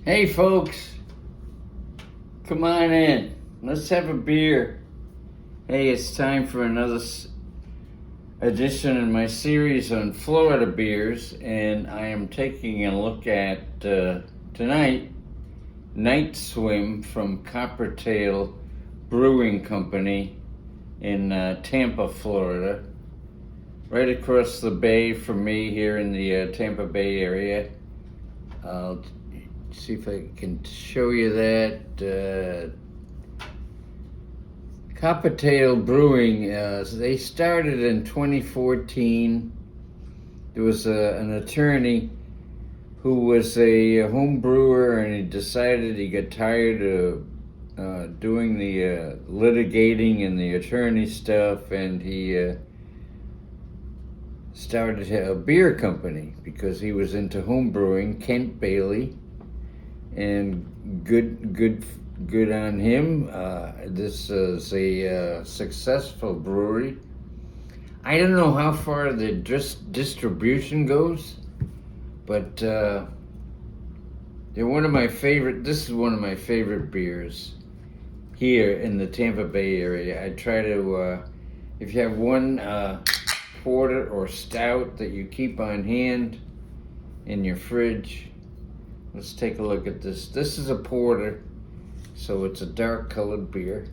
Hey folks, come on in. Let's have a beer. Hey, it's time for another edition in my series on Florida beers, and I am taking a look at tonight Night Swim from Coppertail Brewing Company in Tampa, Florida. Right across the bay from me here in the Tampa Bay area. I'll see if I can show you that. Coppertail Brewing, they started in 2014. There was an attorney who was a home brewer, and he decided he got tired of doing the litigating and the attorney stuff, and he started a beer company because he was into home brewing. Kent Bailey, and good on him. This is a successful brewery. I don't know how far the distribution goes, but they're one of my favorite. This is one of my favorite beers here in the Tampa Bay area. I try to, if you have one porter or stout that you keep on hand in your fridge. Let's take a look at this. This is a porter, so it's a dark colored beer.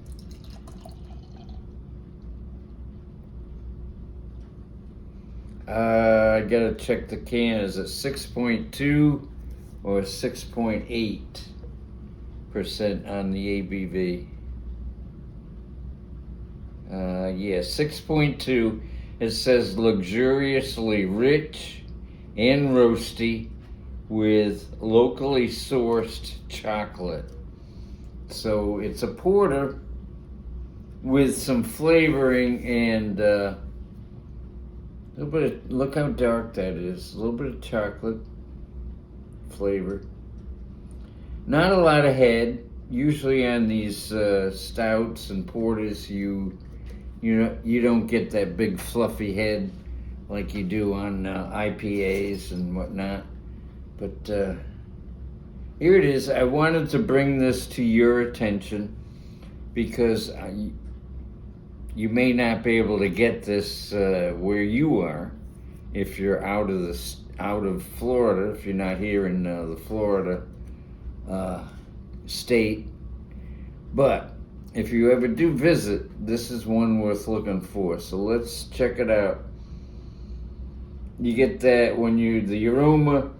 I gotta check the can. Is it 6.2 or 6.8% on the ABV? Yeah, 6.2. It says luxuriously rich and roasty with locally sourced chocolate. So it's a porter with some flavoring and a little bit of, look how dark that is, a little bit of chocolate flavor. Not a lot of head. Usually on these stouts and porters, you don't get that big fluffy head like you do on IPAs and whatnot. But here it is. I wanted to bring this to your attention because you may not be able to get this where you are if you're out of Florida, if you're not here in the Florida state. But if you ever do visit, this is one worth looking for. So let's check it out. You get that when the aroma,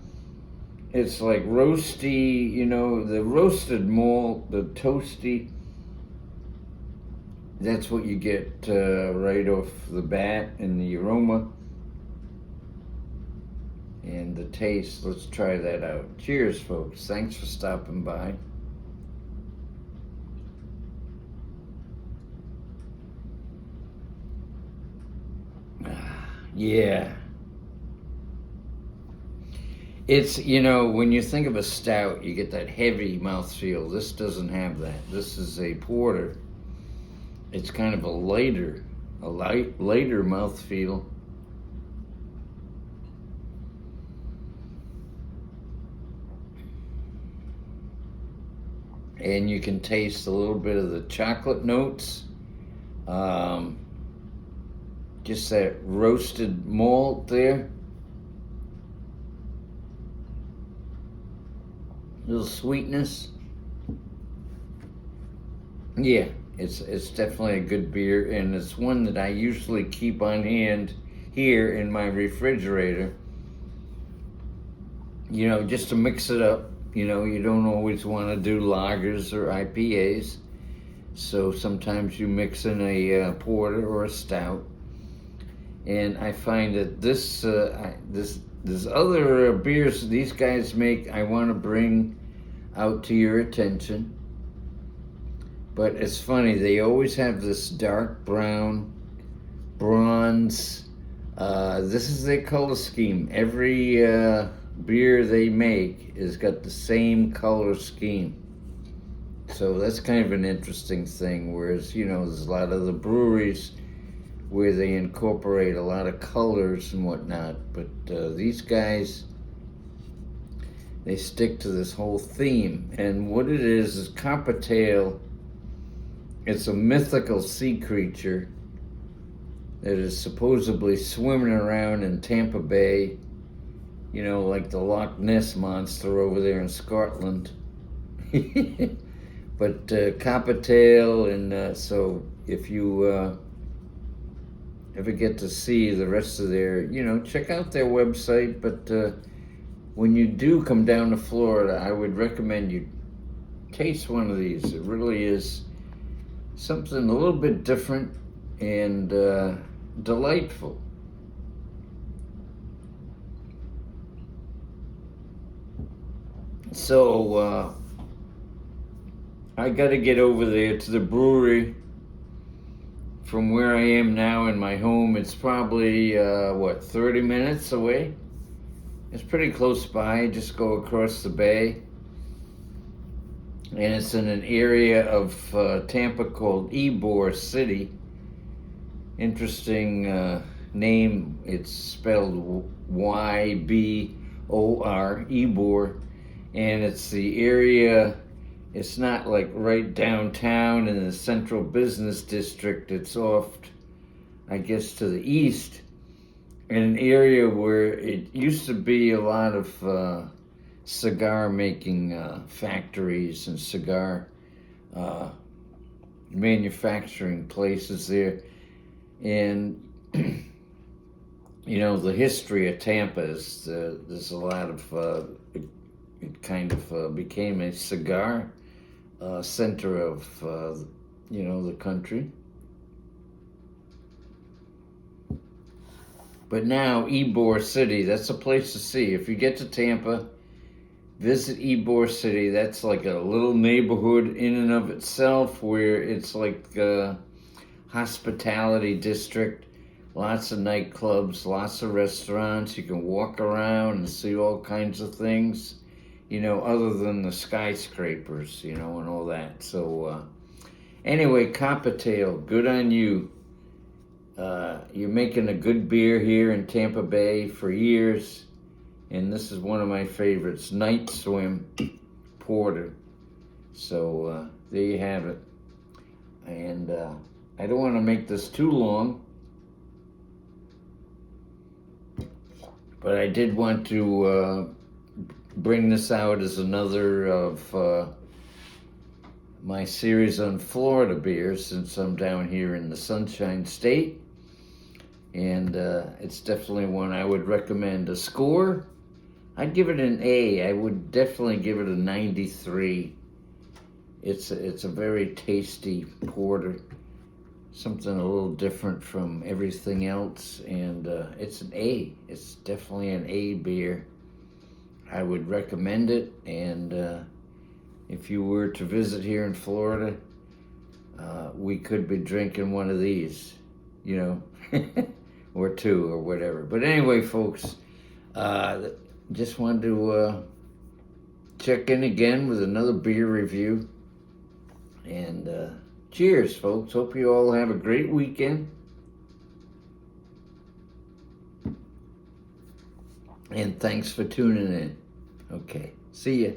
it's like roasty, the roasted malt, the toasty. That's what you get right off the bat in the aroma. And the taste, let's try that out. Cheers, folks. Thanks for stopping by. Yeah. It's, when you think of a stout, you get that heavy mouthfeel. This doesn't have that. This is a porter. It's kind of a lighter mouthfeel. And you can taste a little bit of the chocolate notes. Just that roasted malt there. Little sweetness. Yeah, it's definitely a good beer, and it's one that I usually keep on hand here in my refrigerator. Just to mix it up. You don't always want to do lagers or IPAs, so sometimes you mix in a porter or a stout. And I find that this other beers these guys make, I want to bring out to your attention. But it's funny, they always have this dark brown, bronze. This is their color scheme. Every beer they make has got the same color scheme. So that's kind of an interesting thing. Whereas, there's a lot of the breweries where they incorporate a lot of colors and whatnot. But these guys, they stick to this whole theme. And what it is Coppertail. It's a mythical sea creature that is supposedly swimming around in Tampa Bay, you know, like the Loch Ness monster over there in Scotland. But Coppertail, and so if you ever get to see the rest of their, you know, check out their website. But when you do come down to Florida, I would recommend you taste one of these. It really is something a little bit different and delightful. So I got to get over there to the brewery from where I am now in my home. It's probably 30 minutes away. It's pretty close by. Just go across the bay, and it's in an area of Tampa called Ybor City. Interesting name. It's spelled Y-B-O-R, Ybor, and it's the area. It's not like right downtown in the central business district. It's off, I guess, to the east, in an area where it used to be a lot of cigar making factories and cigar manufacturing places there. And you know, the history of Tampa is there's a lot of it kind of became a cigar center of you know, the country. But now Ybor City, that's a place to see. If you get to Tampa, visit Ybor City. That's like a little neighborhood in and of itself, where it's like a hospitality district. Lots of nightclubs, lots of restaurants. You can walk around and see all kinds of things, you know, other than the skyscrapers, you know, and all that. So anyway, Coppertail, good on you. You're making a good beer here in Tampa Bay for years, and this is one of my favorites, Night Swim Porter. So there you have it. And I don't want to make this too long, but I did want to bring this out as another of my series on Florida beers, since I'm down here in the Sunshine State. And it's definitely one I would recommend. A score, I'd give it an A. I would definitely give it a 93. It's a very tasty porter, something a little different from everything else, and it's an A. It's definitely an A beer. I would recommend it, and if you were to visit here in Florida, we could be drinking one of these, you know, or two or whatever. But anyway, folks, just wanted to check in again with another beer review. And cheers, folks. Hope you all have a great weekend. And thanks for tuning in. Okay, see ya.